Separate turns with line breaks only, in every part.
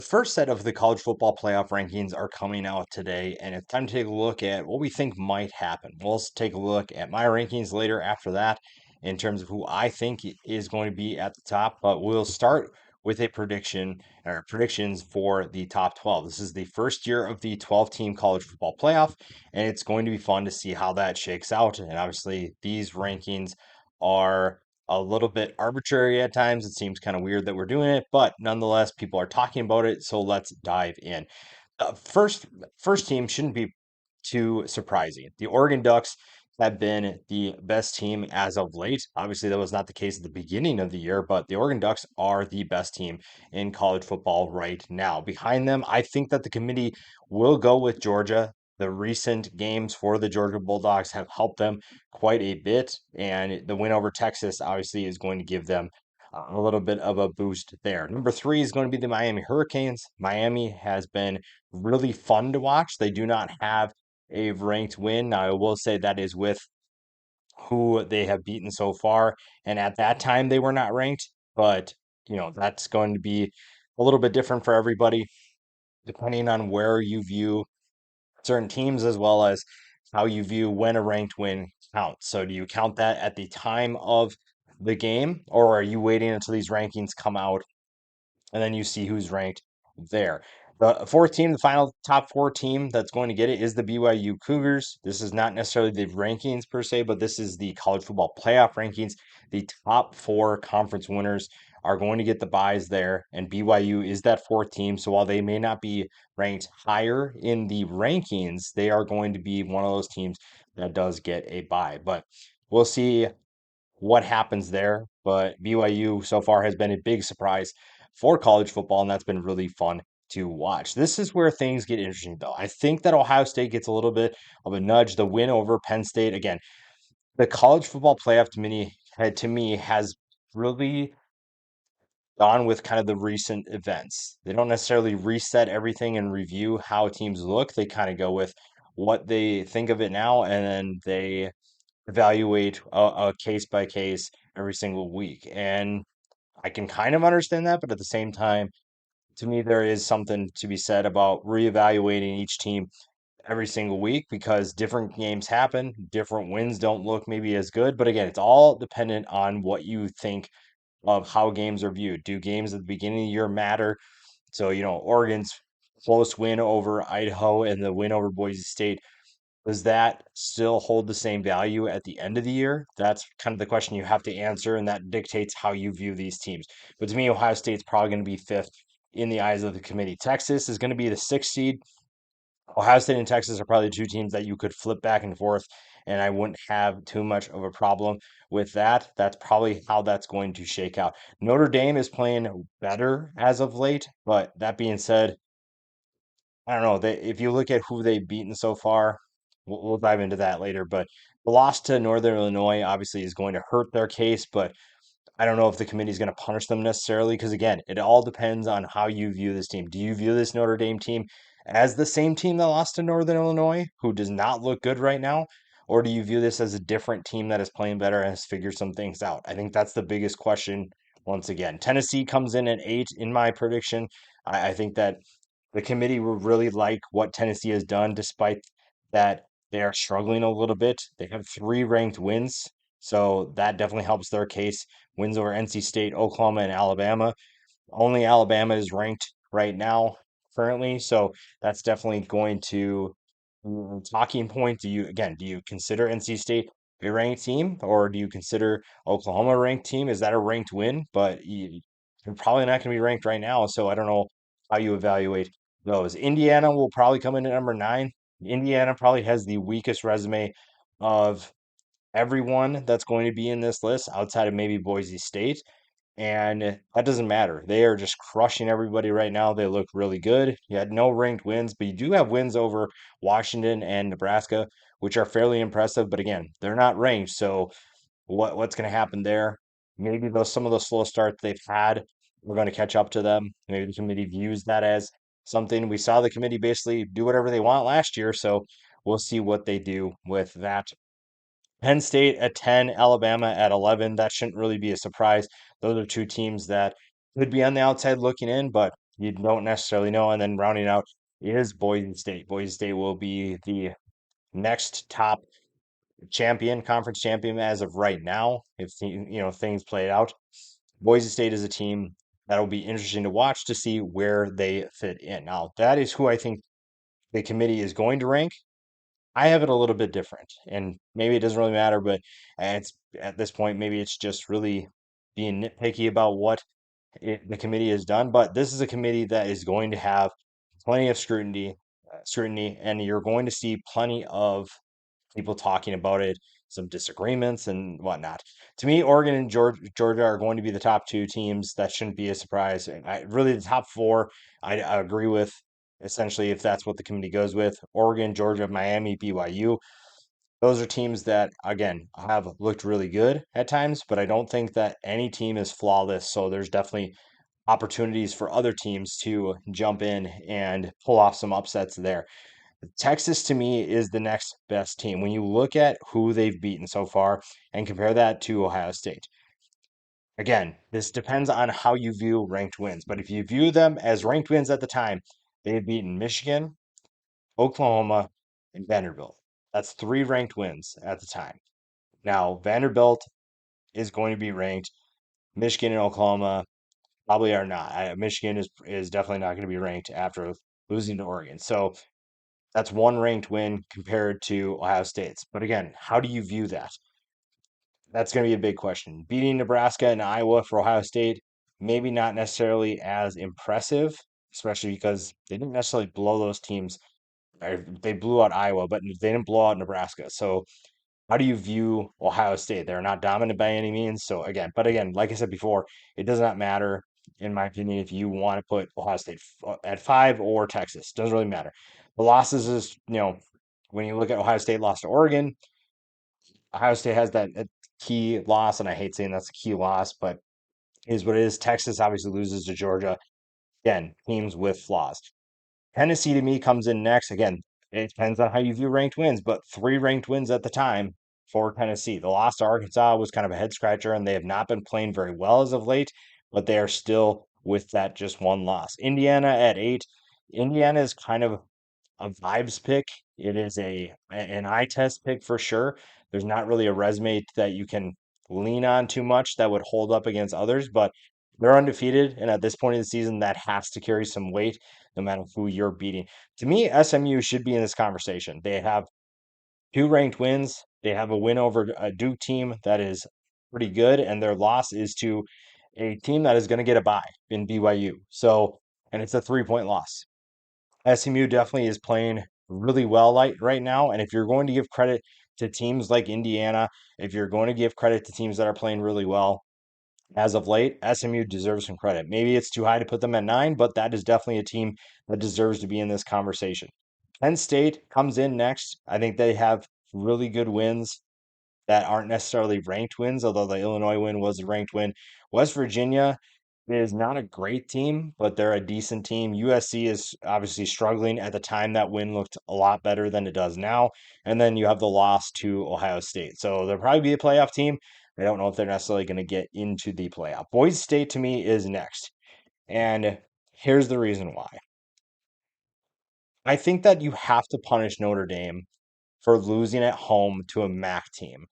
First set of the college football playoff rankings are coming out today, and it's time to take a look at what we think might happen. We'll also take a look at my rankings later after that in terms of who I think is going to be at the top. But we'll start with a prediction or predictions for the top 12. This is the first year of the 12-team college football playoff, and it's going to be fun to see how that shakes out. And obviously, these rankings are a little bit arbitrary at times. It seems kind of weird that we're doing it, but nonetheless, people are talking about it. So let's dive in. First team shouldn't be too surprising. The Oregon Ducks have been the best team as of late. Obviously, that was not the case at the beginning of the year, but the Oregon Ducks are the best team in college football right now. Behind them, I think that the committee will go with Georgia. The recent games for the Georgia Bulldogs have helped them quite a bit, and the win over Texas obviously is going to give them a little bit of a boost there. Number three is going to be the Miami Hurricanes. Miami has been really fun to watch. They do not have a ranked win. Now, I will say that is with who they have beaten so far. And at that time, they were not ranked, but that's going to be a little bit different for everybody, depending on where you view certain teams as well as how you view when a ranked win counts. So, do you count that at the time of the game, or are you waiting until these rankings come out and then you see who's ranked there? The fourth team, the final top four team that's going to get it is the BYU Cougars. This is not necessarily the rankings per se, but this is the college football playoff rankings. The top four conference winners are going to get the buys there, and BYU is that fourth team. So while they may not be ranked higher in the rankings, they are going to be one of those teams that does get a buy. But we'll see what happens there. But BYU so far has been a big surprise for college football, and that's been really fun to watch. This is where things get interesting, though. I think that Ohio State gets a little bit of a nudge. The win over Penn State, again, the college football playoff to me has really gone with kind of the recent events. They don't necessarily reset everything and review how teams look. They kind of go with what they think of it now, and then they evaluate a case by case every single week. And I can kind of understand that, but at the same time, to me, there is something to be said about reevaluating each team every single week because different games happen, different wins don't look maybe as good. But again, it's all dependent on what you think of how games are viewed. Do games at the beginning of the year matter? So, Oregon's close win over Idaho and the win over Boise State, does that still hold the same value at the end of the year? That's kind of the question you have to answer, and that dictates how you view these teams. But to me, Ohio State's probably going to be fifth in the eyes of the committee. Texas is going to be the sixth seed. Ohio State and Texas are probably the two teams that you could flip back and forth, and I wouldn't have too much of a problem with that. That's probably how that's going to shake out. Notre Dame is playing better as of late, but that being said, I don't know. If you look at who they've beaten so far, we'll dive into that later. But the loss to Northern Illinois obviously is going to hurt their case, but I don't know if the committee is going to punish them necessarily because, again, it all depends on how you view this team. Do you view this Notre Dame team as the same team that lost to Northern Illinois, who does not look good right now? Or do you view this as a different team that is playing better and has figured some things out? I think that's the biggest question once again. Tennessee comes in at eight in my prediction. I think that the committee will really like what Tennessee has done, despite that they are struggling a little bit. They have three ranked wins, so that definitely helps their case. Wins over NC State, Oklahoma, and Alabama. Only Alabama is ranked right now, currently, so that's definitely going to talking point. Do you consider NC State a ranked team, or do you consider Oklahoma a ranked team? Is that a ranked win? But you're probably not going to be ranked right now, so I don't know how you evaluate those. Indiana will probably come in at number nine. Indiana probably has the weakest resume of everyone that's going to be in this list outside of maybe Boise State. And that doesn't matter. They are just crushing everybody right now. They look really good. You had no ranked wins, but you do have wins over Washington and Nebraska, which are fairly impressive. But again, they're not ranked. So what's going to happen there? Maybe some of the slow starts they've had, we're going to catch up to them. Maybe the committee views that as something. We saw the committee basically do whatever they want last year, so we'll see what they do with that. Penn State at 10, Alabama at 11. That shouldn't really be a surprise. Those are two teams that could be on the outside looking in, but you don't necessarily know. And then rounding out is Boise State. Boise State will be the next top champion, conference champion as of right now, if things play out. Boise State is a team that'll be interesting to watch to see where they fit in. Now, that is who I think the committee is going to rank. I have it a little bit different, and maybe it doesn't really matter, but it's at this point, maybe it's just really being nitpicky about what the committee has done. But this is a committee that is going to have plenty of scrutiny, and you're going to see plenty of people talking about it, some disagreements and whatnot. To me, Oregon and Georgia are going to be the top two teams. That shouldn't be a surprise. Really, the top four, I agree with. Essentially, if that's what the committee goes with, Oregon, Georgia, Miami, BYU, those are teams that, again, have looked really good at times, but I don't think that any team is flawless. So there's definitely opportunities for other teams to jump in and pull off some upsets there. Texas to me is the next best team. When you look at who they've beaten so far and compare that to Ohio State, again, this depends on how you view ranked wins. But if you view them as ranked wins at the time, they have beaten Michigan, Oklahoma, and Vanderbilt. That's three ranked wins at the time. Now, Vanderbilt is going to be ranked. Michigan and Oklahoma probably are not. Michigan is definitely not going to be ranked after losing to Oregon. So that's one ranked win compared to Ohio State's. But again, how do you view that? That's going to be a big question. Beating Nebraska and Iowa for Ohio State, maybe not necessarily as impressive, especially because they didn't necessarily blow those teams. They blew out Iowa, but they didn't blow out Nebraska. So how do you view Ohio State? They're not dominant by any means. So again, like I said before, it does not matter, in my opinion, if you want to put Ohio State at 5 or Texas. Doesn't really matter. The losses is, when you look at Ohio State lost to Oregon, Ohio State has that key loss, and I hate saying that's a key loss, but it is what it is. Texas obviously loses to Georgia. Again, teams with flaws. Tennessee to me comes in next. Again, it depends on how you view ranked wins, but three ranked wins at the time for Tennessee. The loss to Arkansas was kind of a head scratcher, and they have not been playing very well as of late, but they are still with that just one loss. Indiana at 8. Indiana is kind of a vibes pick. It is an eye test pick for sure. There's not really a resume that you can lean on too much that would hold up against others, but they're undefeated, and at this point in the season, that has to carry some weight no matter who you're beating. To me, SMU should be in this conversation. They have two ranked wins. They have a win over a Duke team that is pretty good, and their loss is to a team that is going to get a bye in BYU. So, and it's a 3-point loss. SMU definitely is playing really well right now. And if you're going to give credit to teams like Indiana, if you're going to give credit to teams that are playing really well as of late, SMU deserves some credit. Maybe it's too high to put them at 9, but that is definitely a team that deserves to be in this conversation. Penn State comes in next. I think they have really good wins that aren't necessarily ranked wins, although the Illinois win was a ranked win. West Virginia is not a great team, but they're a decent team. USC is obviously struggling. At the time, that win looked a lot better than it does now. And then you have the loss to Ohio State. So they'll probably be a playoff team. I don't know if they're necessarily going to get into the playoff. Boise State to me is next. And here's the reason why. I think that you have to punish Notre Dame for losing at home to a MAC team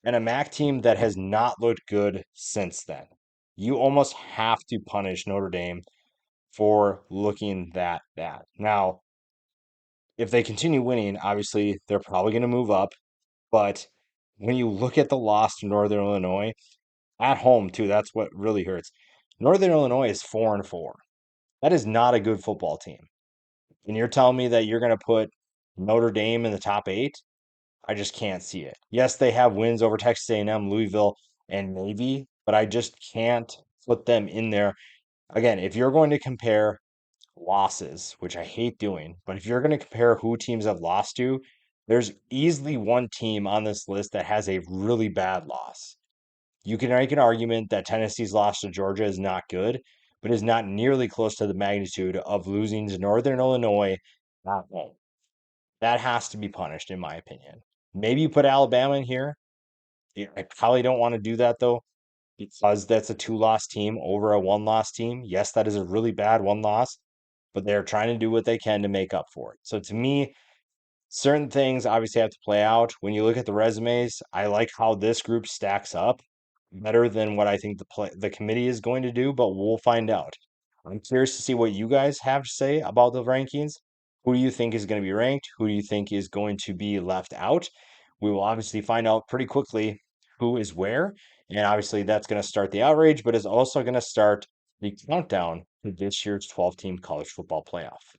and a MAC team that has not looked good since then. You almost have to punish Notre Dame for looking that bad. Now, if they continue winning, obviously they're probably going to move up. But when you look at the loss to Northern Illinois at home, too, that's what really hurts. Northern Illinois is 4-4. That is not a good football team. And you're telling me that you're going to put Notre Dame in the top 8? I just can't see it. Yes, they have wins over Texas A&M, Louisville, and Navy, but I just can't put them in there. Again, if you're going to compare losses, which I hate doing, but if you're going to compare who teams have lost to, there's easily one team on this list that has a really bad loss. You can make an argument that Tennessee's loss to Georgia is not good, but is not nearly close to the magnitude of losing to Northern Illinois at home. That has to be punished, in my opinion. Maybe you put Alabama in here. Yeah, I probably don't want to do that though. because that's a two-loss team over a one-loss team. Yes, that is a really bad one loss, but they're trying to do what they can to make up for it. So to me, certain things obviously have to play out. When you look at the resumes, I like how this group stacks up better than what I think the committee is going to do, but we'll find out. I'm curious to see what you guys have to say about the rankings. Who do you think is going to be ranked? Who do you think is going to be left out? We will obviously find out pretty quickly who is where. And obviously, that's going to start the outrage, but is also going to start the countdown to this year's 12-team college football playoff.